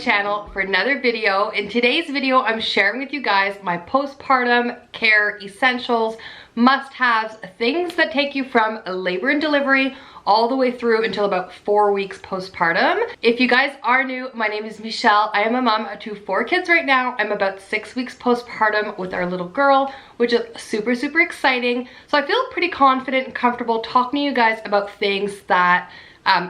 channel for another video. In today's video, I'm sharing with you guys my postpartum care essentials, must-haves, things that take you from labor and delivery all the way through until about 4 weeks postpartum. If you guys are new, my name is Michelle. I am a mom to 4 kids right now. I'm about 6 weeks postpartum with our little girl, which is super, super exciting. So I feel pretty confident and comfortable talking to you guys about things that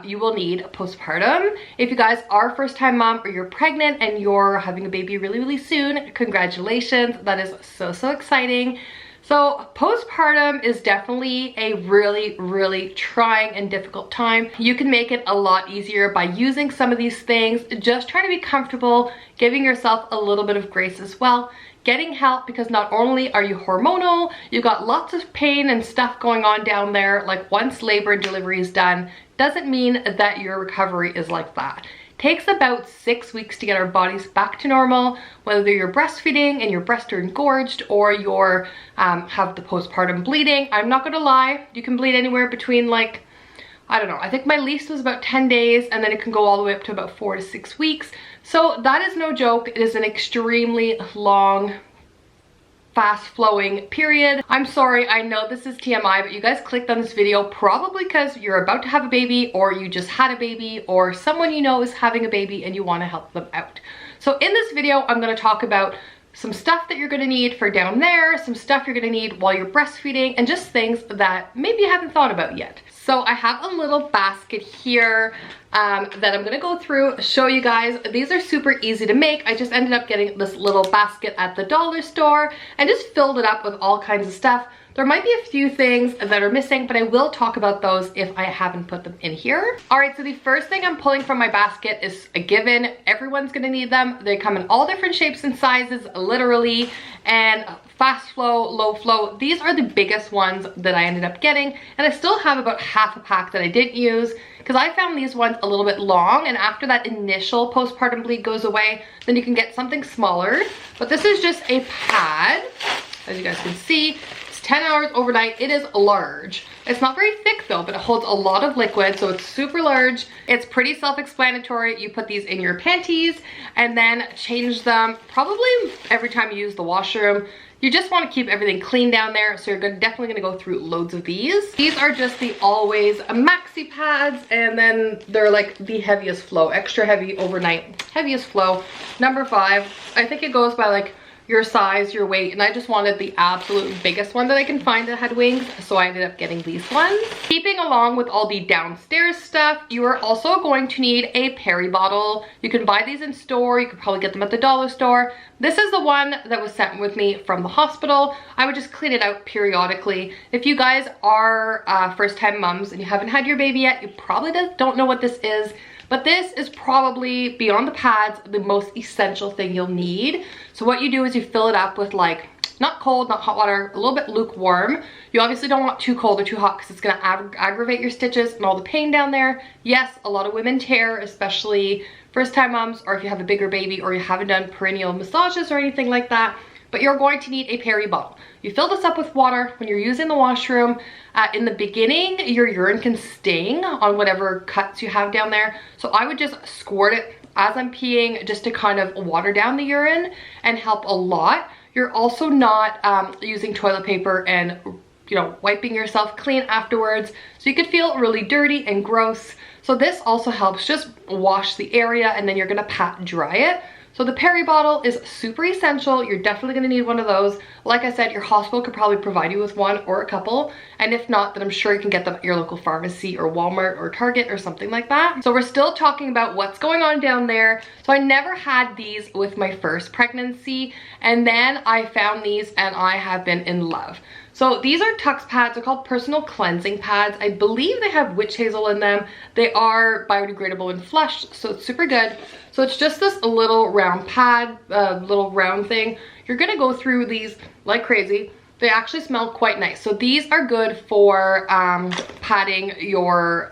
you will need postpartum. If you guys are first-time mom or you're pregnant and you're having a baby really, really soon, congratulations. That is so, so exciting. So postpartum is definitely a really, really trying and difficult time. You can make it a lot easier by using some of these things. Just try to be comfortable, giving yourself a little bit of grace as well. Getting help, because not only are you hormonal, you've got lots of pain and stuff going on down there. Like, once labor and delivery is done, doesn't mean that your recovery is like that. Takes about 6 weeks to get our bodies back to normal, whether you're breastfeeding and your breasts are engorged or you're have the postpartum bleeding. I'm not gonna lie, you can bleed anywhere between, like, I don't know, I think my least was about 10 days, and then it can go all the way up to about 4 to 6 weeks. So that is no joke. It is an extremely long, fast flowing period. I'm sorry, I know this is TMI, but you guys clicked on this video probably because you're about to have a baby, or you just had a baby, or someone you know is having a baby and you want to help them out. So in this video, I'm going to talk about some stuff that you're going to need for down there, some stuff you're going to need while you're breastfeeding, and just things that maybe you haven't thought about yet. So I have a little basket here that I'm going to go through, show you guys. These are super easy to make. I just ended up getting this little basket at the dollar store and just filled it up with all kinds of stuff. There might be a few things that are missing, but I will talk about those if I haven't put them in here. All right, so the first thing I'm pulling from my basket is a given. Everyone's gonna need them. They come in all different shapes and sizes, literally, and fast flow, low flow. These are the biggest ones that I ended up getting, and I still have about half a pack that I didn't use because I found these ones a little bit long, and after that initial postpartum bleed goes away, then you can get something smaller. But this is just a pad, as you guys can see. 10 hours overnight. It is large. It's not very thick though, but it holds a lot of liquid, so it's super large. It's pretty self-explanatory. You put these in your panties and then change them probably every time you use the washroom. You just want to keep everything clean down there, so you're definitely going to go through loads of these. These are just the Always maxi pads, and then they're like the heaviest flow, extra heavy overnight, heaviest flow. Number 5. I think it goes by like your size, your weight, and I just wanted the absolute biggest one that I can find that had wings, so I ended up getting these ones. Keeping along with all the downstairs stuff, you are also going to need a Peri bottle. You can buy these in store, you could probably get them at the dollar store. This is the one that was sent with me from the hospital. I would just clean it out periodically. If you guys are first-time moms and you haven't had your baby yet, you probably don't know what this is. But this is probably, beyond the pads, the most essential thing you'll need. So what you do is you fill it up with, like, not cold, not hot water, a little bit lukewarm. You obviously don't want too cold or too hot because it's going to aggravate your stitches and all the pain down there. Yes, a lot of women tear, especially first-time moms, or if you have a bigger baby or you haven't done perineal massages or anything like that. But you're going to need a Peri bottle. You fill this up with water when you're using the washroom. In the beginning, your urine can sting on whatever cuts you have down there. So I would just squirt it as I'm peeing just to kind of water down the urine and help a lot. You're also not using toilet paper and, you know, wiping yourself clean afterwards. So you could feel really dirty and gross. So this also helps just wash the area, and then you're gonna pat dry it. So the Peri bottle is super essential. You're definitely going to need one of those. Like I said, your hospital could probably provide you with one or a couple. And if not, then I'm sure you can get them at your local pharmacy or Walmart or Target or something like that. So we're still talking about what's going on down there. So I never had these with my first pregnancy. And then I found these and I have been in love. So these are Tux pads. They're called personal cleansing pads. I believe they have witch hazel in them. They are biodegradable and flush, so it's super good. So it's just this little round pad, little round thing. You're gonna go through these like crazy. They actually smell quite nice. So these are good for padding your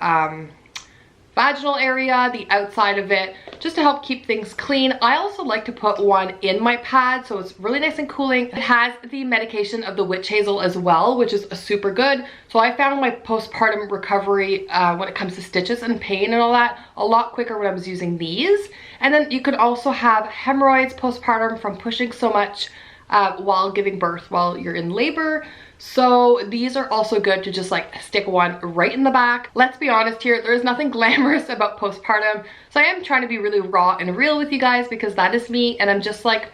vaginal area, the outside of it, just to help keep things clean. I also like to put one in my pad, so it's really nice and cooling. It has the medication of the witch hazel as well, which is super good. So I found my postpartum recovery when it comes to stitches and pain and all that a lot quicker when I was using these. And then you could also have hemorrhoids postpartum from pushing so much while giving birth while you're in labor. So these are also good to just like stick one right in the back. Let's be honest here, there's nothing glamorous about postpartum. So I am trying to be really raw and real with you guys because that is me, and I'm just like,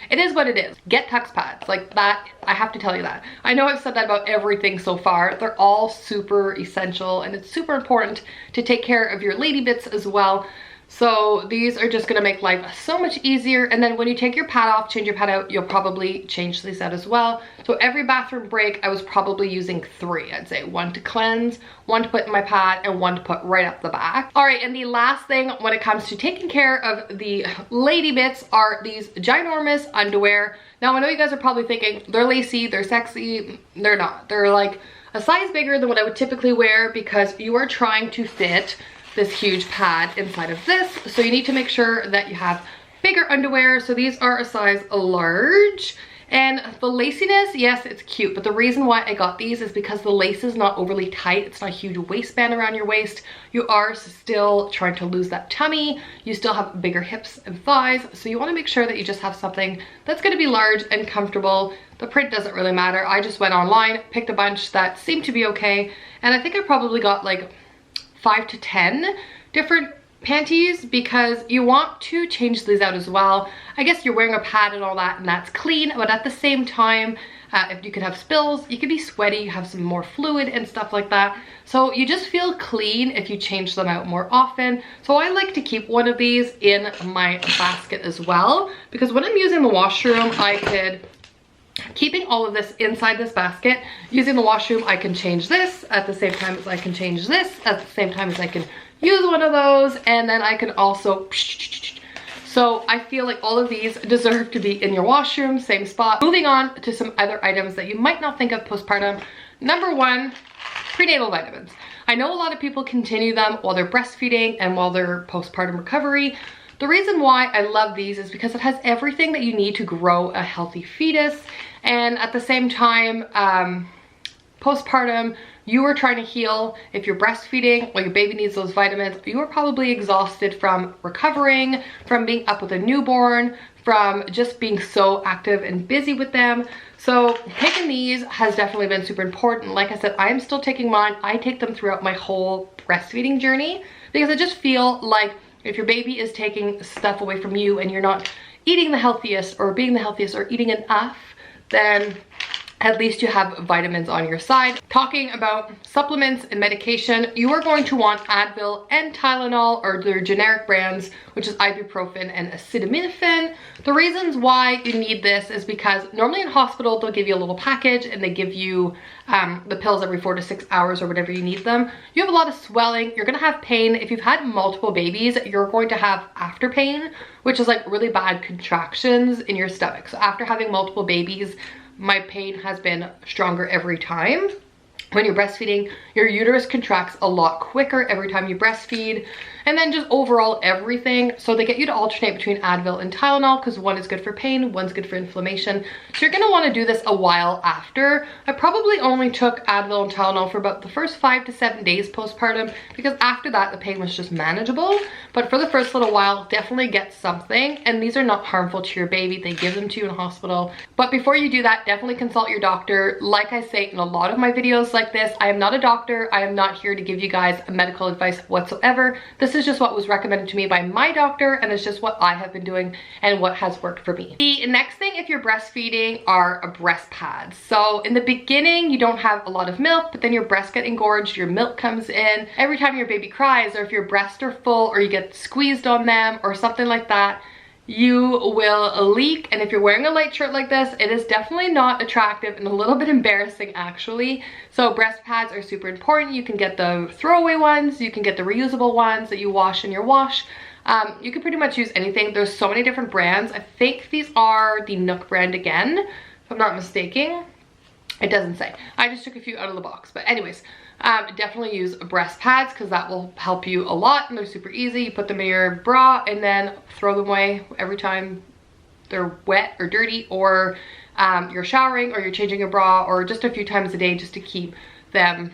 it is what it is. Get Tux pads, like that, I have to tell you that. I know I've said that about everything so far. They're all super essential, and it's super important to take care of your lady bits as well. So these are just gonna make life so much easier. And then when you take your pad off, change your pad out, you'll probably change these out as well. So every bathroom break, I was probably using 3, I'd say. 1 to cleanse, 1 to put in my pad, and 1 to put right up the back. All right, and the last thing when it comes to taking care of the lady bits are these ginormous underwear. Now I know you guys are probably thinking, they're lacy, they're sexy. They're not. They're like a size bigger than what I would typically wear because you are trying to fit this huge pad inside of this, so you need to make sure that you have bigger underwear. So these are a size large, and the laciness, yes, it's cute, but the reason why I got these is because the lace is not overly tight. It's not a huge waistband around your waist. You are still trying to lose that tummy. You still have bigger hips and thighs, so you want to make sure that you just have something that's going to be large and comfortable. The print doesn't really matter. I just went online, picked a bunch that seemed to be okay, and I think I probably got like 5 to 10 different panties because you want to change these out as well. I guess you're wearing a pad and all that, and that's clean, but at the same time, if you could have spills, you could be sweaty, you have some more fluid and stuff like that. So you just feel clean if you change them out more often. So I like to keep one of these in my basket as well, because when I'm using the washroom, keeping all of this inside this basket, using the washroom, I can change this at the same time as I can change this, at the same time as I can use one of those, and then I can also, so I feel like all of these deserve to be in your washroom, same spot. Moving on to some other items that you might not think of postpartum. Number 1, prenatal vitamins. I know a lot of people continue them while they're breastfeeding and while they're postpartum recovery. The reason why I love these is because it has everything that you need to grow a healthy fetus. And at the same time, postpartum, you are trying to heal. If you're breastfeeding or your baby needs those vitamins, you are probably exhausted from recovering, from being up with a newborn, from just being so active and busy with them. So taking these has definitely been super important. Like I said, I'm still taking mine. I take them throughout my whole breastfeeding journey because I just feel like if your baby is taking stuff away from you and you're not eating the healthiest or being the healthiest or eating enough, then at least you have vitamins on your side. Talking about supplements and medication, you are going to want Advil and Tylenol, or their generic brands, which is ibuprofen and acetaminophen. The reasons why you need this is because normally in hospital, they'll give you a little package and they give you the pills every 4 to 6 hours or whatever you need them. You have a lot of swelling, you're gonna have pain. If you've had multiple babies, you're going to have after pain, which is like really bad contractions in your stomach. So after having multiple babies, my pain has been stronger every time. When you're breastfeeding, your uterus contracts a lot quicker every time you breastfeed, and then just overall everything. So they get you to alternate between Advil and Tylenol because one is good for pain, one's good for inflammation. So you're gonna wanna do this a while after. I probably only took Advil and Tylenol for about the first 5 to 7 days postpartum because after that the pain was just manageable. But for the first little while, definitely get something. And these are not harmful to your baby. They give them to you in hospital. But before you do that, definitely consult your doctor. Like I say in a lot of my videos like this, I am not a doctor. I am not here to give you guys medical advice whatsoever. This is just what was recommended to me by my doctor, and it's just what I have been doing and what has worked for me. The next thing, if you're breastfeeding, are breast pads. So in the beginning, you don't have a lot of milk, but then your breasts get engorged, your milk comes in. Every time your baby cries, or if your breasts are full, or you get squeezed on them, or something like that, you will leak. And if you're wearing a light shirt like this, it is definitely not attractive and a little bit embarrassing actually. So breast pads are super important. You can get the throwaway ones, you can get the reusable ones that you wash in your wash. You can pretty much use anything. There's so many different brands. I think these are the Nook brand again, if I'm not mistaken. It doesn't say. I just took a few out of the box. But anyways, Definitely use breast pads because that will help you a lot, and they're super easy. You put them in your bra and then throw them away every time they're wet or dirty, or you're showering, or you're changing your bra, or just a few times a day just to keep them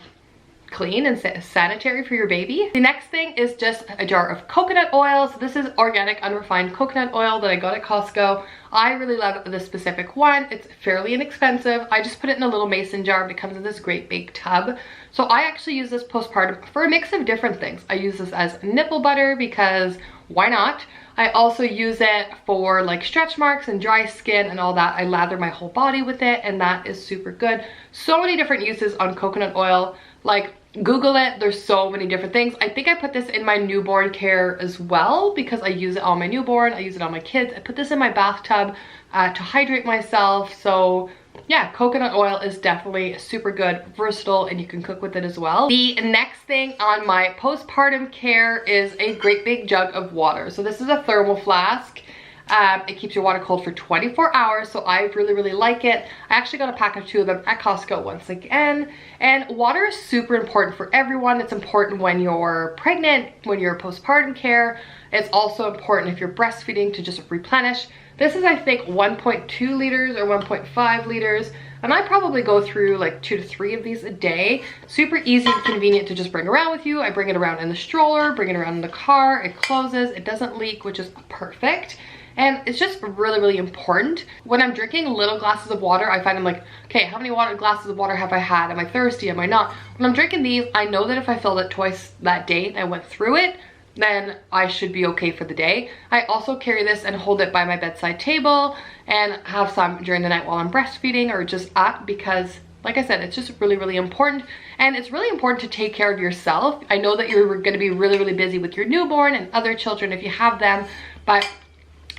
clean and sanitary for your baby. The next thing is just a jar of coconut oil. So this is organic unrefined coconut oil that I got at Costco. I really love this specific one. It's fairly inexpensive. I just put it in a little mason jar, but it comes in this great big tub. So I actually use this postpartum for a mix of different things. I use this as nipple butter because why not? I also use it for like stretch marks and dry skin and all that. I lather my whole body with it, and that is super good. So many different uses on coconut oil. Like, Google it, there's so many different things. I think I put this in my newborn care as well because I use it on my newborn, I use it on my kids. I put this in my bathtub to hydrate myself. So yeah, coconut oil is definitely super good, versatile, and you can cook with it as well. The next thing on my postpartum care is a great big jug of water. So this is a thermal flask. It keeps your water cold for 24 hours, so I really like it. I actually got a pack of 2 of them at Costco once again. And water is super important for everyone. It's important when you're pregnant, when you're postpartum care. It's also important if you're breastfeeding to just replenish. This is, I think, 1.2 liters or 1.5 liters. And I probably go through like 2 to 3 of these a day. Super easy and convenient to just bring around with you. I bring it around in the stroller, bring it around in the car. It closes, it doesn't leak, which is perfect. And it's just really important. When I'm drinking little glasses of water, I find I'm like, okay, how many glasses of water have I had? Am I thirsty? Am I not? When I'm drinking these, I know that if I filled it twice that day and I went through it, then I should be okay for the day. I also carry this and hold it by my bedside table and have some during the night while I'm breastfeeding or just up, because like I said, it's just really important. And it's really important to take care of yourself. I know that you're gonna be really busy with your newborn and other children if you have them, but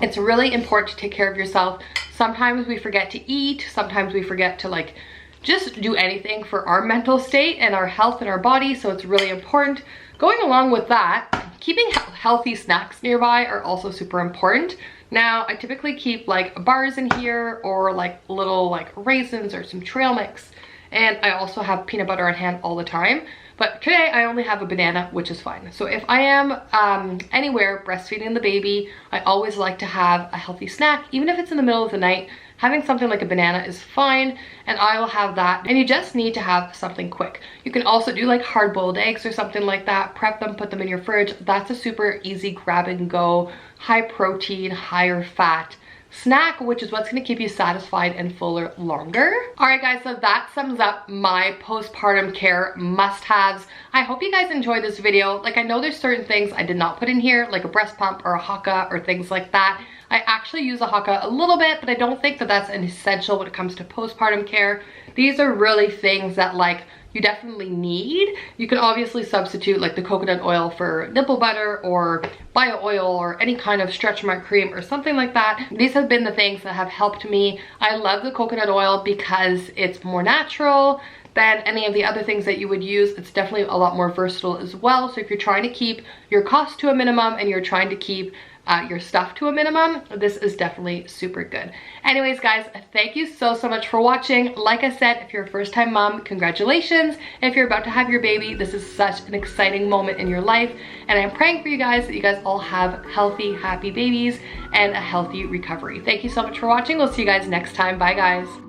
it's really important to take care of yourself. Sometimes we forget to eat. Sometimes we forget to like just do anything for our mental state and our health and our body. So it's really important. Going along with that, keeping healthy snacks nearby are also super important. Now, I typically keep like bars in here or like little like raisins or some trail mix. And I also have peanut butter on hand all the time. But today I only have a banana, which is fine. So if I am anywhere breastfeeding the baby, I always like to have a healthy snack. Even if it's in the middle of the night, having something like a banana is fine, and I will have that. And you just need to have something quick. You can also do like hard-boiled eggs or something like that. Prep them, put them in your fridge. That's a super easy grab and go, high protein, higher fat snack, which is what's going to keep you satisfied and fuller longer. All right guys, so that sums up my postpartum care must-haves. I hope you guys enjoyed this video. Like, I know there's certain things I did not put in here, like a breast pump or a haka or things like that. I actually use a haka a little bit, but I don't think that that's an essential when it comes to postpartum care. These are really things that like you definitely need. You can obviously substitute like the coconut oil for nipple butter or bio oil or any kind of stretch mark cream or something like that. These have been the things that have helped me. I love the coconut oil because it's more natural than any of the other things that you would use. It's definitely a lot more versatile as well. So if you're trying to keep your cost to a minimum and you're trying to keep your stuff to a minimum, this is definitely super good. Anyways guys, thank you so much for watching. Like I said, if you're a first-time mom, congratulations. If you're about to have your baby, this is such an exciting moment in your life, and I'm praying for you guys that you guys all have healthy, happy babies and a healthy recovery. Thank you so much for watching. We'll see you guys next time. Bye guys.